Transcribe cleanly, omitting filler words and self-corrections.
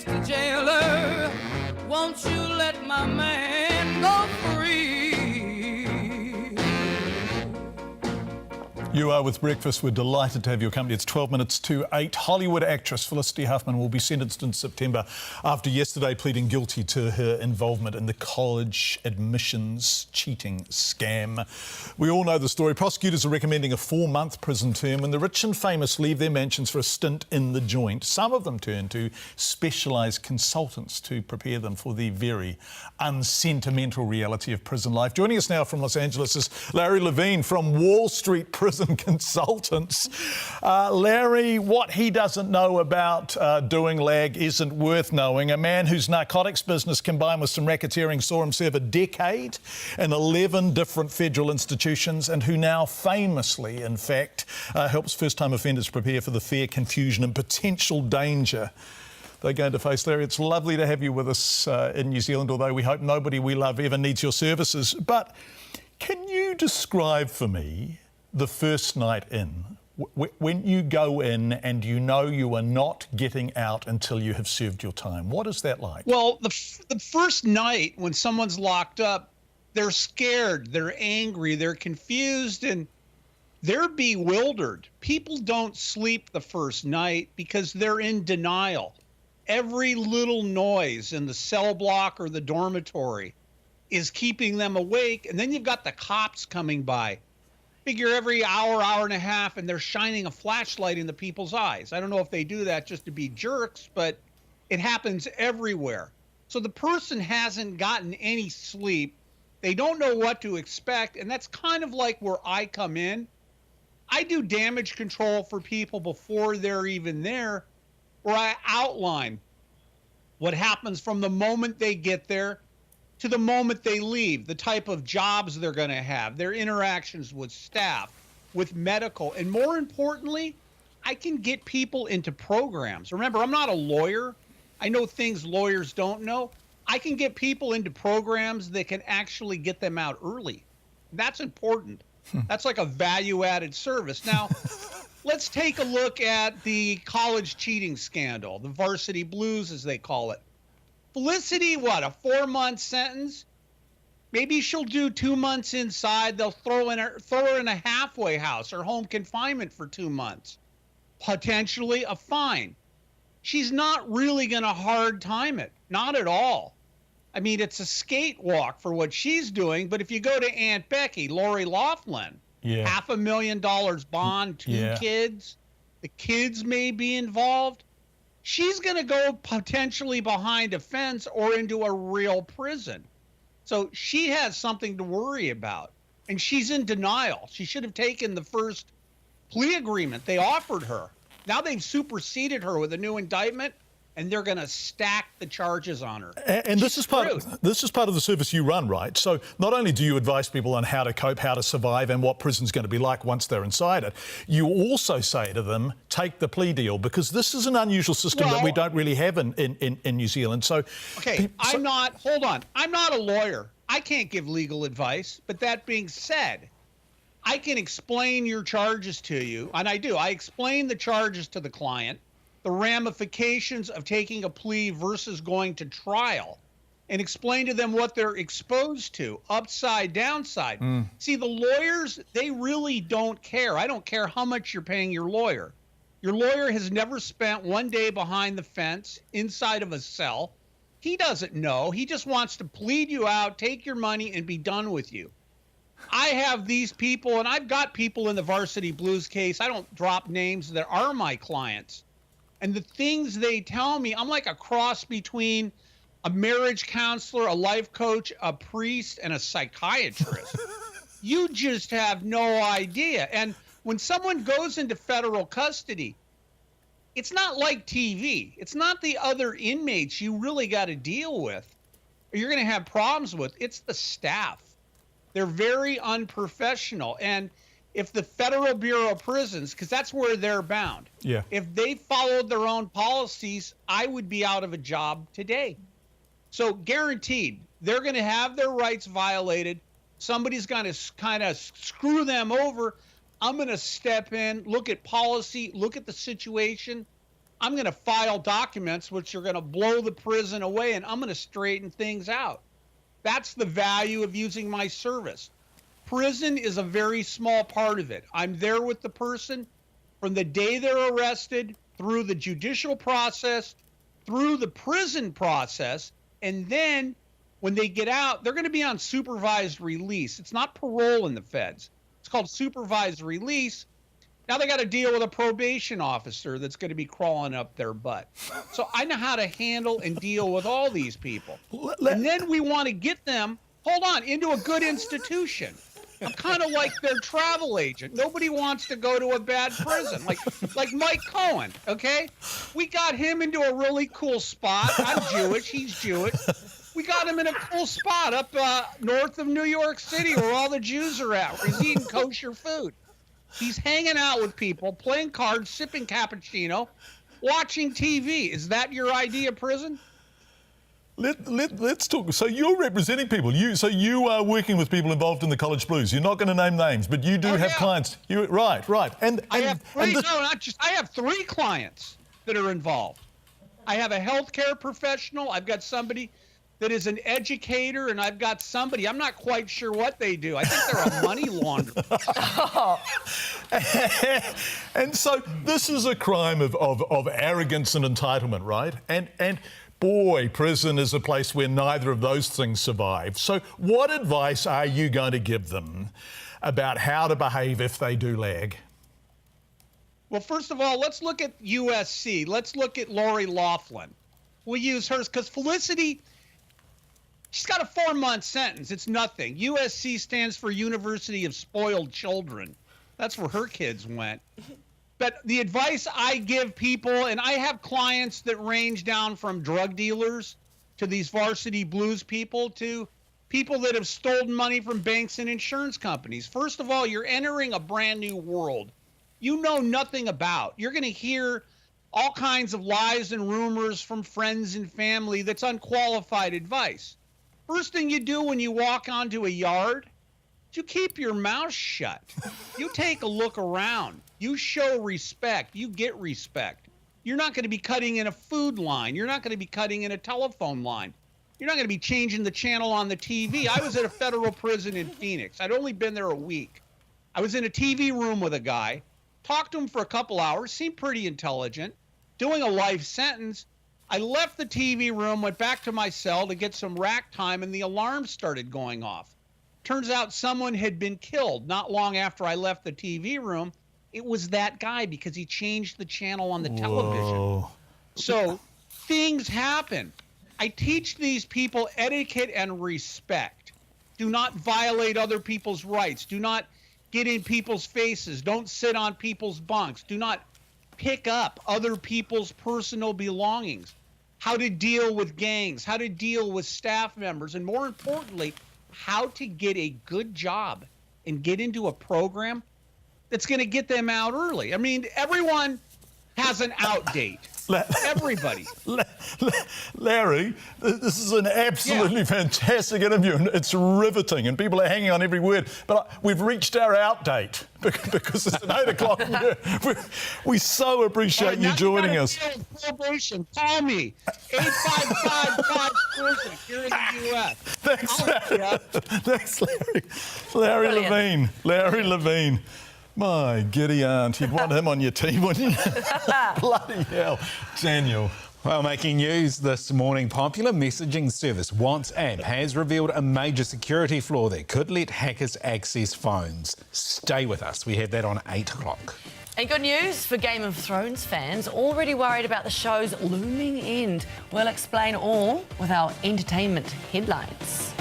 Mr. Jailer, won't you let my man go free? You are with Breakfast. We're delighted to have your company. It's 12 minutes to 8. Hollywood actress Felicity Huffman will be sentenced in September after yesterday pleading guilty to her involvement in the college admissions cheating scam. We all know the story. Prosecutors are recommending a 4-month prison term when the rich and famous leave their mansions for a stint in the joint. Some of them turn to specialised consultants to prepare them for the very unsentimental reality of prison life. Joining us now from Los Angeles is Larry Levine from Wall Street Prison Consultants. Larry, what he doesn't know about doing lag isn't worth knowing. A man whose narcotics business combined with some racketeering saw him serve a decade in 11 different federal institutions, and who now famously, in fact, helps first-time offenders prepare for the fear, confusion and potential danger they're going to face. Larry, it's lovely to have you with us in New Zealand, although we hope nobody we love ever needs your services. But can you describe for me the first night in, when you go in and you know you are not getting out until you have served your time? What is that like? Well, the first night when someone's locked up, they're scared, they're angry, they're confused, and they're bewildered. People don't sleep the first night because they're in denial. Every little noise in the cell block or the dormitory is keeping them awake, and then you've got the cops coming by. Figure every hour, hour and a half, and they're shining a flashlight in the people's eyes. I don't know if they do that just to be jerks, but it happens everywhere. So the person hasn't gotten any sleep. They don't know what to expect, and that's kind of like where I come in. I do damage control for people before they're even there, where I outline what happens from the moment they get there to the moment they leave, the type of jobs they're going to have, their interactions with staff, with medical, and more importantly, I can get people into programs. Remember, I'm not a lawyer. I know things lawyers don't know. I can get people into programs that can actually get them out early. That's important. That's like a value-added service. Now, let's take a look at the college cheating scandal, the Varsity Blues, as they call it. Felicity, what, a 4-month sentence? Maybe she'll do 2 months inside. They'll throw her in a halfway house or home confinement for 2 months. Potentially a fine. She's not really going to hard time it. Not at all. I mean, it's a skate walk for what she's doing. But if you go to Aunt Becky, Lori Loughlin, $500,000 bond, 2 kids, the kids may be involved. She's going to go potentially behind a fence or into a real prison. So she has something to worry about. And she's in denial. She should have taken the first plea agreement they offered her. Now they've superseded her with a new indictment, and they're going to stack the charges on her. And this is part of the service you run, right? So not only do you advise people on how to cope, how to survive, and what prison's going to be like once they're inside it, you also say to them, take the plea deal, because this is an unusual system that we don't really have in New Zealand. So, okay, hold on. I'm not a lawyer. I can't give legal advice. But that being said, I can explain your charges to you, and I do. I explain the charges to the client, the ramifications of taking a plea versus going to trial, and explain to them what they're exposed to, upside, downside. See, the lawyers, they really don't care. I don't care how much you're paying your lawyer. Your lawyer has never spent 1 day behind the fence inside of a cell. He doesn't know. He just wants to plead you out, take your money, and be done with you. I have these people, and I've got people in the Varsity Blues case. I don't drop names that are my clients. And the things they tell me, I'm like a cross between a marriage counselor, a life coach, a priest, and a psychiatrist. You just have no idea. And when someone goes into federal custody, it's not like TV. It's not the other inmates you really got to deal with, or you're going to have problems with. It's the staff. They're very unprofessional. And if the Federal Bureau of Prisons, because that's where they're bound, if they followed their own policies, I would be out of a job today. So guaranteed, they're going to have their rights violated. Somebody's going to kind of screw them over. I'm going to step in, look at policy, look at the situation. I'm going to file documents which are going to blow the prison away, and I'm going to straighten things out. That's the value of using my service. Prison is a very small part of it. I'm there with the person from the day they're arrested, through the judicial process, through the prison process, and then when they get out, they're going to be on supervised release. It's not parole in the feds. It's called supervised release. Now they got to deal with a probation officer that's going to be crawling up their butt. So I know how to handle and deal with all these people. And then we want to get them, hold on, into a good institution. I'm kind of like their travel agent. Nobody wants to go to a bad prison, like Mike Cohen, okay? We got him into a really cool spot. I'm Jewish, he's Jewish. We got him in a cool spot up north of New York City where all the Jews are at, where he's eating kosher food. He's hanging out with people, playing cards, sipping cappuccino, watching TV. Is that your idea of prison? Let's talk. So you're representing people. You are working with people involved in the College Blues. You're not going to name names, but you do have clients. Right. And I have three. I have 3 clients that are involved. I have a healthcare professional. I've got somebody that is an educator, and I've got somebody, I'm not quite sure what they do. I think they're a money launderer. And so this is a crime of arrogance and entitlement, right? And boy, prison is a place where neither of those things survive. So what advice are you going to give them about how to behave if they do lag? Well, first of all, let's look at USC. Let's look at Lori Loughlin. We'll use hers because Felicity, she's got a 4-month sentence. It's nothing. USC stands for University of Spoiled Children. That's where her kids went. But the advice I give people, and I have clients that range down from drug dealers to these Varsity Blues people to people that have stolen money from banks and insurance companies. First of all, you're entering a brand new world you know nothing about. You're going to hear all kinds of lies and rumors from friends and family that's unqualified advice. First thing you do when you walk onto a yard, you keep your mouth shut. You take a look around. You show respect. You get respect. You're not going to be cutting in a food line. You're not going to be cutting in a telephone line. You're not going to be changing the channel on the TV. I was at a federal prison in Phoenix. I'd only been there a week. I was in a TV room with a guy, talked to him for a couple hours, seemed pretty intelligent, doing a life sentence. I left the TV room, went back to my cell to get some rack time, and the alarm started going off. Turns out someone had been killed not long after I left the TV room. It was that guy because he changed the channel on the television. Whoa. So things happen. I teach these people etiquette and respect. Do not violate other people's rights. Do not get in people's faces. Don't sit on people's bunks. Do not pick up other people's personal belongings. How to deal with gangs, how to deal with staff members, and more importantly, how to get a good job and get into a program that's going to get them out early. I mean, everyone has an out date. Everybody. Larry, this is an absolutely fantastic interview, and it's riveting, and people are hanging on every word. But we've reached our out date because it's at 8 o'clock. We so appreciate you joining us. Probation. Call me. 855-5-PRISON here in the U.S. Thanks, Larry. Larry Levine. Larry Levine. My giddy aunt, you'd want him on your team, wouldn't you? Bloody hell. Daniel. Well, making news this morning, popular messaging service WhatsApp has revealed a major security flaw that could let hackers access phones. Stay with us. We have that on 8 o'clock. And good news for Game of Thrones fans, already worried about the show's looming end. We'll explain all with our entertainment headlines.